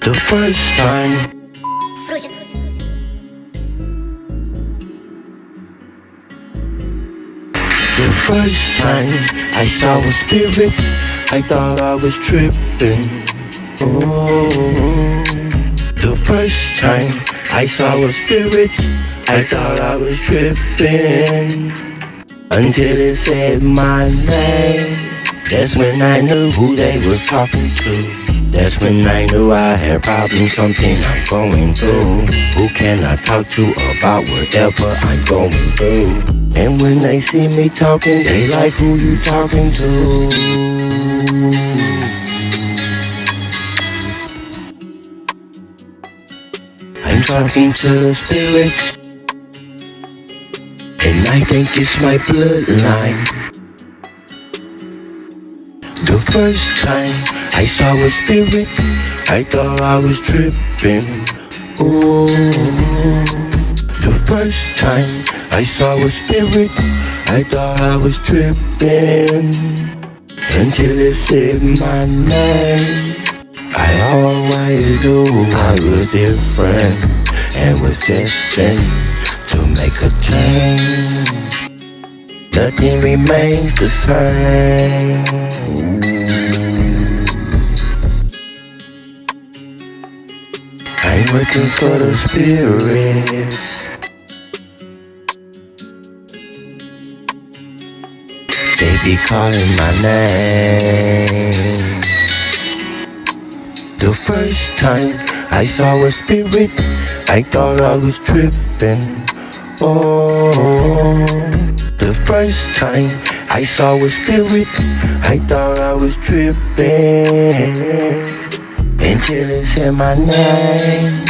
The first time, the first time I saw a spirit, I thought I was tripping. Oh, the first time I saw a spirit, I thought I was tripping. Until it said my name, that's when I knew who they was talking to. That's when I knew I had problems, something I'm going through. Who can I talk to about whatever I'm going through? And when they see me talking, they like, who you talking to? I'm talking to the spirits, and I think it's my bloodline. The first time I saw a spirit, I thought I was tripping. Oh, the first time I saw a spirit, I thought I was tripping. Until it said my name, I always knew I was different and was destined to make a change. Nothing remains the same. I'm working for the spirits. They be calling my name. The first time I saw a spirit, I thought I was tripping. Oh, the first time I saw a spirit, I thought I was tripping. Until it said my name,